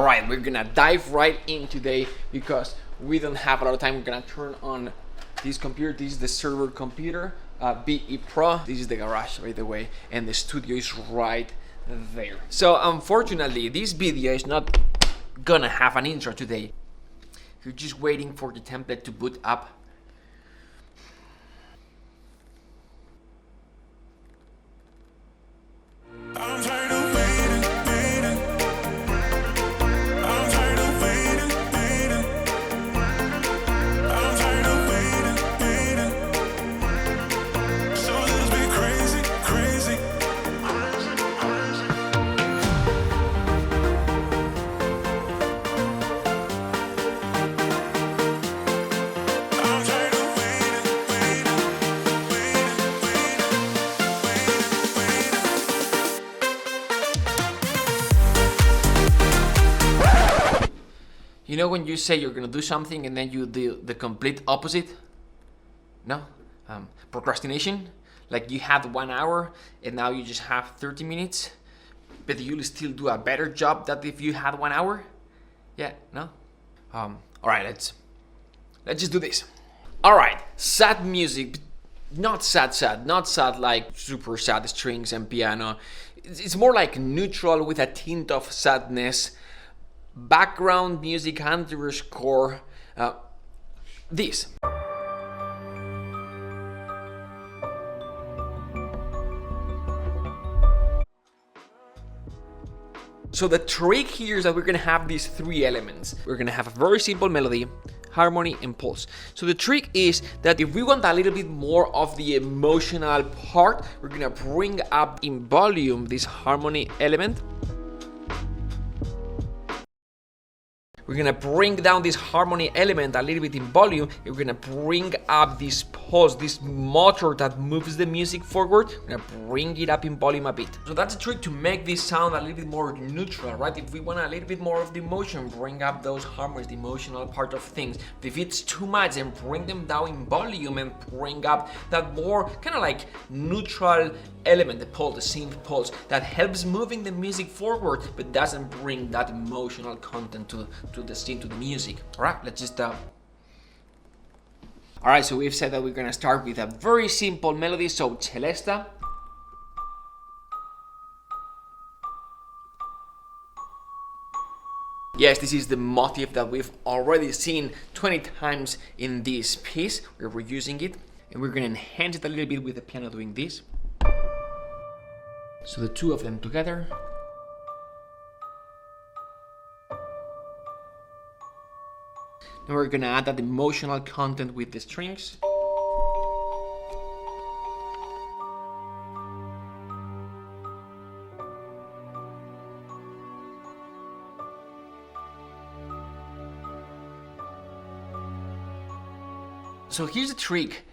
Alright, we're gonna dive right in today because we don't have a lot of time. We're gonna turn on this computer. This is the server computer, BE Pro. This is the garage, by the way, and the studio is right there. So unfortunately, this video is not gonna have an intro today. You're just waiting for the template to boot up. I'm tired of waiting, waiting. I'm tired of waiting, waiting. I'm tired of waiting, waiting. So let's be crazy, crazy. I'm tired of waiting, waiting, waiting, waiting. You know when you say you're gonna do something and then you do the complete opposite? No? Procrastination? Like you had 1 hour and now you just have 30 minutes, but you'll still do a better job than if you had 1 hour? Yeah, no? Alright, let's just do this. Alright, sad music. Not sad, not sad like super sad strings and piano. It's more like neutral with a tint of sadness. Background music underscore this. So the trick here is that we're gonna have these three elements. We're gonna have a very simple melody, harmony, and pulse. So the trick is that if we want a little bit more of the emotional part, we're gonna bring up in volume this harmony element. We're gonna bring down this harmony element a little bit in volume, and we're gonna bring up this pulse, this motor that moves the music forward. We're gonna bring it up in volume a bit. So that's a trick to make this sound a little bit more neutral, right? If we want a little bit more of the emotion, bring up those harmonies, the emotional part of things. If it's too much, then bring them down in volume and bring up that more kind of like neutral element, the pulse, the synth pulse, that helps moving the music forward, but doesn't bring that emotional content to the scene, to the music. All right, let's just all right, so we've said that we're gonna start with a very simple melody. So celesta, yes, this is the motif that we've already seen 20 times in this piece. We're reusing it, and we're gonna enhance it a little bit with the piano doing this. So the two of them together. Now we're gonna add that emotional content with the strings. So here's the trick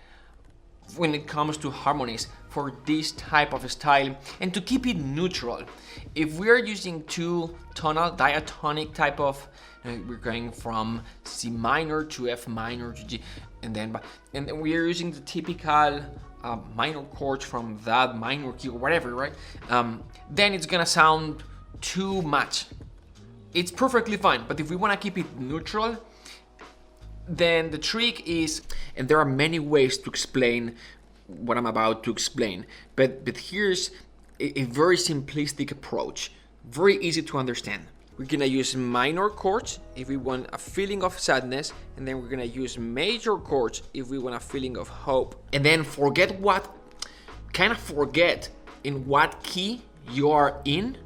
when it comes to harmonies for this type of style, and to keep it neutral. If we're using two tonal, diatonic type of, we're going from C minor to F minor to G, and then we're using the typical minor chords from that minor key or whatever, right? Then it's gonna sound too much. It's perfectly fine, but if we wanna keep it neutral, then the trick is, and there are many ways to explain what I'm about to explain, but here's a very simplistic approach, very easy to understand. We're gonna use minor chords if we want a feeling of sadness, and then we're gonna use major chords if we want a feeling of hope. And then forget in what key you are in,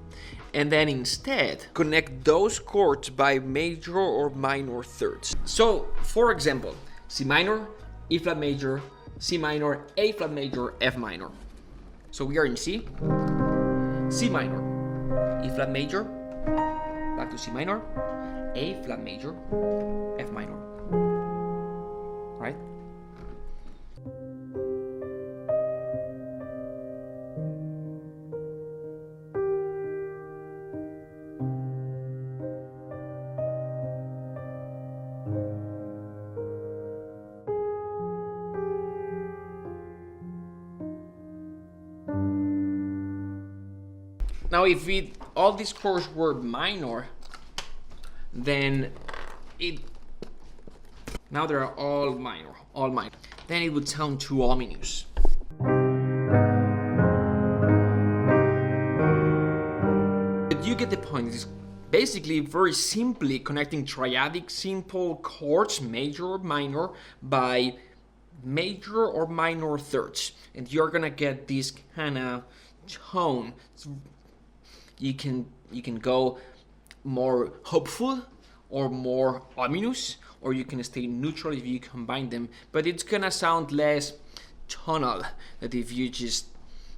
and then instead connect those chords by major or minor thirds. So for example, C minor, E flat major, C minor, A flat major, F minor. So we are in C, C minor, E flat major, back to C minor, A flat major, F minor, right? Now if all these chords were minor, then now they're all minor, then it would sound too ominous. But you get the point. It's basically very simply connecting triadic simple chords, major or minor, by major or minor thirds, and you're gonna get this kind of tone. You can go more hopeful or more ominous, or you can stay neutral if you combine them, but it's gonna sound less tonal than if you just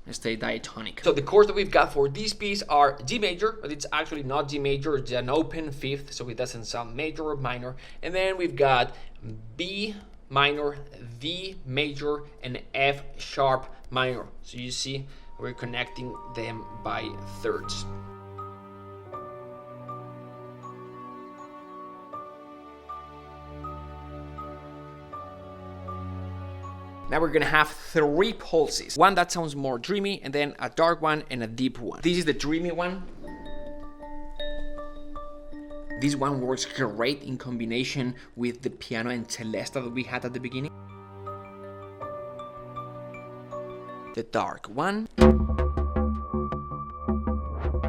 stay diatonic. So the chords that we've got for this piece are G major, but it's actually not G major, it's an open fifth, so it doesn't sound major or minor. And then we've got B minor, D major, and F sharp minor. So you see, we're connecting them by thirds. Now we're gonna have 3 pulses. One that sounds more dreamy, and then a dark one and a deep one. This is the dreamy one. This one works great in combination with the piano and celesta that we had at the beginning. The dark one.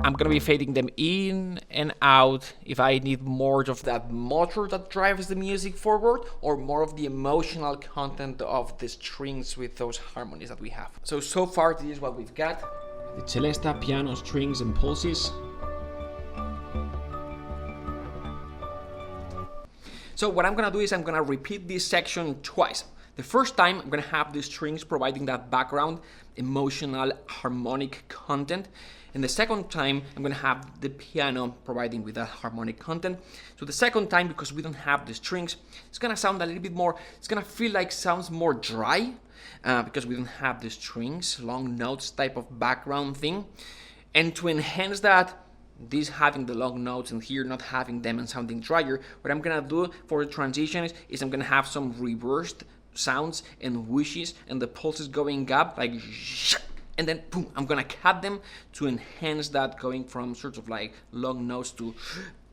I'm gonna be fading them in and out if I need more of that motor that drives the music forward, or more of the emotional content of the strings with those harmonies that we have. So far this is what we've got. The celesta, piano, strings, and pulses. So what I'm gonna do is I'm gonna repeat this section twice. The first time I'm gonna have the strings providing that background, emotional, harmonic content. And the second time, I'm gonna have the piano providing with that harmonic content. So the second time, because we don't have the strings, it's gonna sound a little bit more, it's gonna feel like sounds more dry, because we don't have the strings, long notes type of background thing. And to enhance that, this having the long notes and here not having them and sounding drier, what I'm gonna do for the transition is I'm gonna have some reversed sounds and whooshes and the pulses going up like, and then boom, I'm gonna cut them to enhance that, going from sort of like long notes to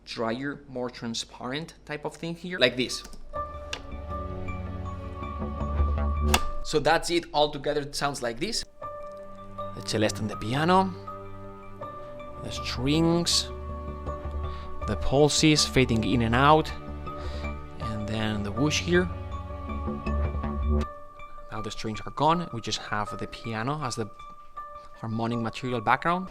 drier, more transparent type of thing here, like this. So that's it all together. It sounds like this. The celeste and the piano, the strings, the pulses fading in and out, and then the whoosh here. Now the strings are gone, we just have the piano as the harmonic material background.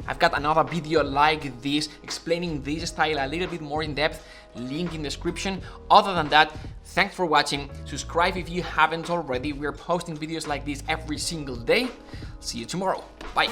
I've got another video like this explaining this style a little bit more in depth, link in description. Other than that, thanks for watching. Subscribe if you haven't already. We're posting videos like this every single day. See you tomorrow. Bye.